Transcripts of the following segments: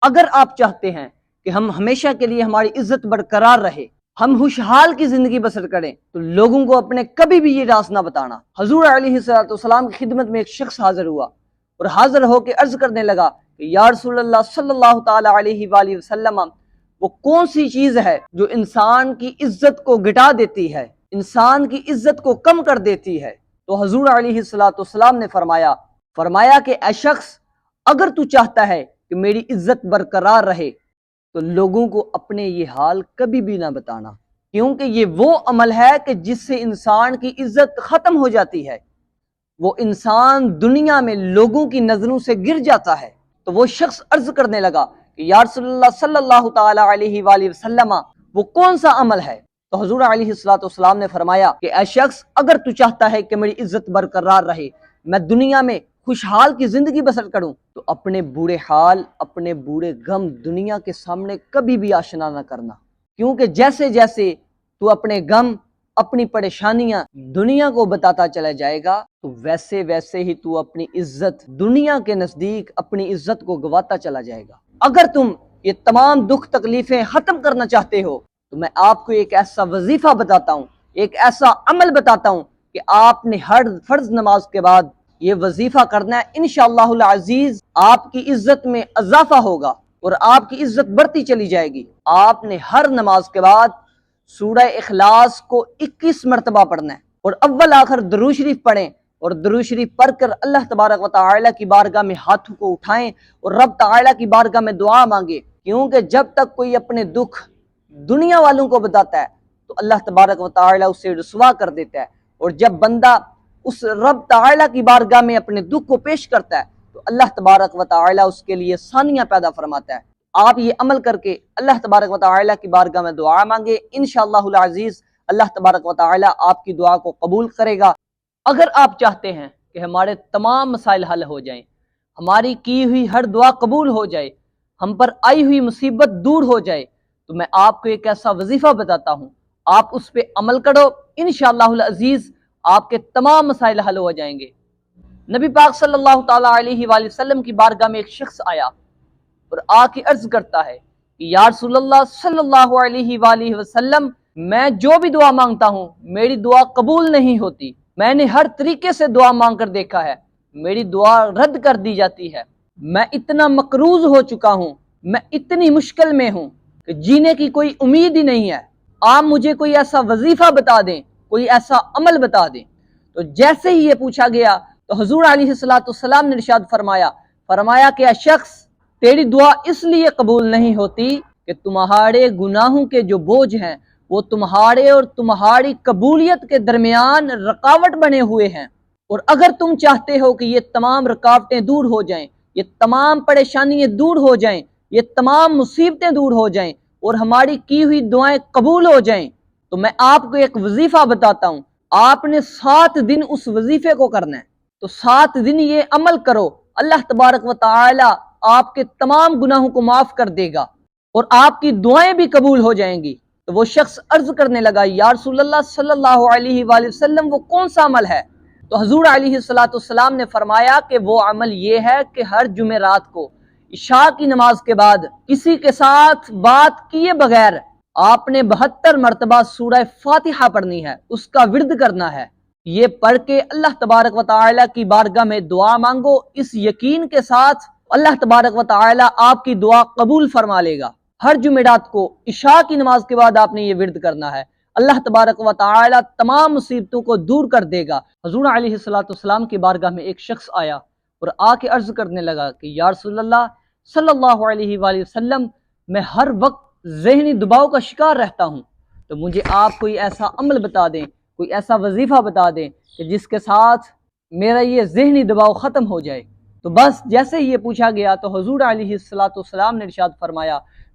اگر آپ چاہتے ہیں کہ ہم ہمیشہ کے لیے ہماری عزت برقرار رہے، ہم خوشحال کی زندگی بسر کریں، تو لوگوں کو اپنے کبھی بھی یہ راز نہ بتانا۔ حضور علیہ السلام کی خدمت میں ایک شخص حاضر ہوا اور حاضر ہو کے عرض کرنے لگا کہ یا رسول اللہ صلی اللہ تعالی علیہ وآلہ وسلم، وہ کون سی چیز ہے جو انسان کی عزت کو گٹا دیتی ہے، انسان کی عزت کو کم کر دیتی ہے؟ تو حضور علیہ السلام نے فرمایا کہ اے شخص، اگر تو چاہتا ہے کہ میری عزت برقرار رہے تو لوگوں کو اپنے یہ حال کبھی بھی نہ بتانا، کیونکہ یہ وہ عمل ہے کہ جس سے انسان کی عزت ختم ہو جاتی ہے، وہ انسان دنیا میں لوگوں کی نظروں سے گر جاتا ہے۔ تو وہ شخص عرض کرنے لگا کہ یا رسول اللہ صلی اللہ تعالی علیہ وآلہ وسلم، وہ کون سا عمل ہے؟ تو حضور علیہ السلام نے فرمایا کہ اے شخص، اگر تو چاہتا ہے کہ میری عزت برقرار رہے، میں دنیا میں خوشحال کی زندگی بسر کروں، تو اپنے برے حال، اپنے برے غم دنیا کے سامنے کبھی بھی آشنا نہ کرنا، کیونکہ جیسے جیسے تو اپنے غم، اپنی پریشانیاں دنیا کو بتاتا چلا جائے گا، تو ویسے ویسے ہی تو اپنی عزت دنیا کے نزدیک اپنی عزت کو گواتا چلا جائے گا۔ اگر تم یہ تمام دکھ تکلیفیں ختم کرنا چاہتے ہو تو میں آپ کو ایک ایسا وظیفہ بتاتا ہوں، ایک ایسا عمل بتاتا ہوں کہ آپ نے ہر فرض نماز کے بعد یہ وظیفہ کرنا ہے۔ انشاءاللہ العزیز آپ کی عزت میں اضافہ ہوگا اور آپ کی عزت بڑھتی چلی جائے گی۔ آپ نے ہر نماز کے بعد سورہ اخلاص کو 21 مرتبہ پڑھنا ہے، اور اول آخر درود شریف پڑھیں، اور درود شریف پڑھ کر اللہ تبارک و تعالی کی بارگاہ میں ہاتھوں کو اٹھائیں اور رب تعالی کی بارگاہ میں دعا مانگے، کیونکہ جب تک کوئی اپنے دکھ دنیا والوں کو بتاتا ہے تو اللہ تبارک و تعالی اسے رسوا کر دیتا ہے، اور جب بندہ اس رب تعالی کی بارگاہ میں اپنے دکھ کو پیش کرتا ہے تو اللہ تبارک و تعالی اس کے لیے آسانیاں پیدا فرماتا ہے۔ آپ یہ عمل کر کے اللہ تبارک و تعالی کی بارگاہ میں دعا مانگے، انشاءاللہ العزیز اللہ تبارک و تعالی آپ کی دعا کو قبول کرے گا۔ اگر آپ چاہتے ہیں کہ ہمارے تمام مسائل حل ہو جائیں، ہماری کی ہوئی ہر دعا قبول ہو جائے، ہم پر آئی ہوئی مصیبت دور ہو جائے، تو میں آپ کو ایک ایسا وظیفہ بتاتا ہوں، آپ اس پہ عمل کرو، انشاءاللہ العزیز آپ کے تمام مسائل حل ہو جائیں گے۔ نبی پاک صلی اللہ تعالی علیہ وآلہ وسلم کی بارگاہ میں ایک شخص آیا اور آ کے عرض کرتا ہے کہ یا رسول اللہ صلی اللہ علیہ وآلہ وسلم، میں جو بھی دعا مانگتا ہوں میری دعا قبول نہیں ہوتی، میں نے ہر طریقے سے دعا مانگ کر دیکھا ہے، میری دعا رد کر دی جاتی ہے، میں اتنا مقروض ہو چکا ہوں، میں اتنی مشکل میں ہوں کہ جینے کی کوئی امید ہی نہیں ہے، آپ مجھے کوئی ایسا وظیفہ بتا دیں، کوئی ایسا عمل بتا دیں۔ تو جیسے ہی یہ پوچھا گیا تو حضور علیہ السلام نے ارشاد فرمایا کہ اے شخص، تیری دعا اس لیے قبول نہیں ہوتی کہ تمہارے گناہوں کے جو بوجھ ہیں وہ تمہارے اور تمہاری قبولیت کے درمیان رکاوٹ بنے ہوئے ہیں، اور اگر تم چاہتے ہو کہ یہ تمام رکاوٹیں دور ہو جائیں، یہ تمام پریشانیاں دور ہو جائیں، یہ تمام مصیبتیں دور ہو جائیں اور ہماری کی ہوئی دعائیں قبول ہو جائیں، تو میں آپ کو ایک وظیفہ بتاتا ہوں، آپ نے 7 دن اس وظیفے کو کرنا ہے۔ تو 7 دن یہ عمل کرو، اللہ تبارک و تعالی آپ کے تمام گناہوں کو معاف کر دے گا اور آپ کی دعائیں بھی قبول ہو جائیں گی۔ تو وہ شخص عرض کرنے لگا یا رسول اللہ صلی اللہ علیہ وآلہ وسلم، وہ کون سا عمل ہے؟ تو حضور علیہ السلام نے فرمایا کہ وہ عمل یہ ہے کہ ہر جمعرات کو عشاء کی نماز کے بعد کسی کے ساتھ بات کیے بغیر آپ نے 72 مرتبہ سورہ فاتحہ پڑھنی ہے، اس کا ورد کرنا ہے۔ یہ پڑھ کے اللہ تبارک و تعالی کی بارگاہ میں دعا مانگو، اس یقین کے ساتھ اللہ تبارک و تعالی آپ کی دعا قبول فرما لے گا۔ ہر جمعرات کو عشاء کی نماز کے بعد آپ نے یہ ورد کرنا ہے، اللہ تبارک و تعالی تمام مصیبتوں کو دور کر دے گا۔ حضور علیہ السلام کی بارگاہ میں ایک شخص آیا اور آ کے عرض کرنے لگا کہ یا رسول اللہ صلی اللہ علیہ وآلہ وسلم، میں ہر وقت ذہنی دباؤ کا شکار رہتا ہوں، تو مجھے آپ کوئی ایسا عمل بتا دیں، کوئی ایسا وظیفہ بتا دیں کہ جس کے ساتھ میرا یہ ذہنی دباؤ ختم ہو جائے۔ تو بس جیسے ہی یہ پوچھا گیا تو حضور علیہ السلام نے ارشاد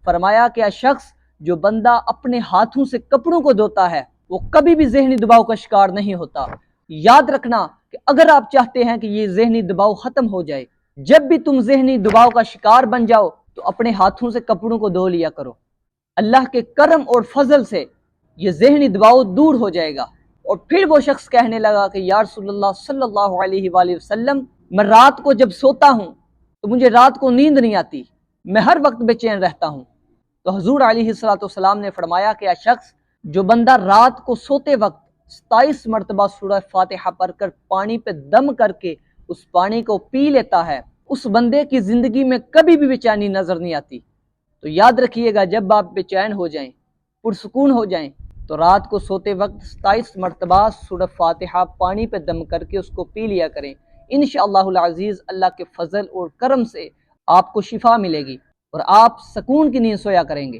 فرمایا کہ اے شخص، جو بندہ اپنے ہاتھوں سے کپڑوں کو دھوتا ہے وہ کبھی بھی ذہنی دباؤ کا شکار نہیں ہوتا۔ یاد رکھنا کہ اگر آپ چاہتے ہیں کہ یہ ذہنی دباؤ ختم ہو جائے، جب بھی تم ذہنی دباؤ کا شکار بن جاؤ تو اپنے ہاتھوں سے کپڑوں کو دھو لیا کرو، اللہ کے کرم اور فضل سے یہ ذہنی دباؤ دور ہو جائے گا۔ اور پھر وہ شخص کہنے لگا کہ یا رسول اللہ صلی اللہ علیہ وآلہ وسلم، میں رات کو جب سوتا ہوں تو مجھے رات کو نیند نہیں آتی، میں ہر وقت بے چین رہتا ہوں۔ تو حضور علیہ السلام نے فرمایا کہ شخص جو بندہ رات کو سوتے وقت 27 مرتبہ سورہ فاتحہ پڑھ کر پانی پہ دم کر کے اس پانی کو پی لیتا ہے، اس بندے کی زندگی میں کبھی بھی بے چینی نظر نہیں آتی۔ تو یاد رکھیے گا، جب آپ بے چین ہو جائیں، پرسکون ہو جائیں، تو رات کو سوتے وقت 27 مرتبہ سورہ فاتحہ پانی پہ دم کر کے اس کو پی لیا کریں۔ انشاءاللہ العزیز اللہ کے فضل اور کرم سے آپ کو شفا ملے گی اور آپ سکون کی نیند سویا کریں گے۔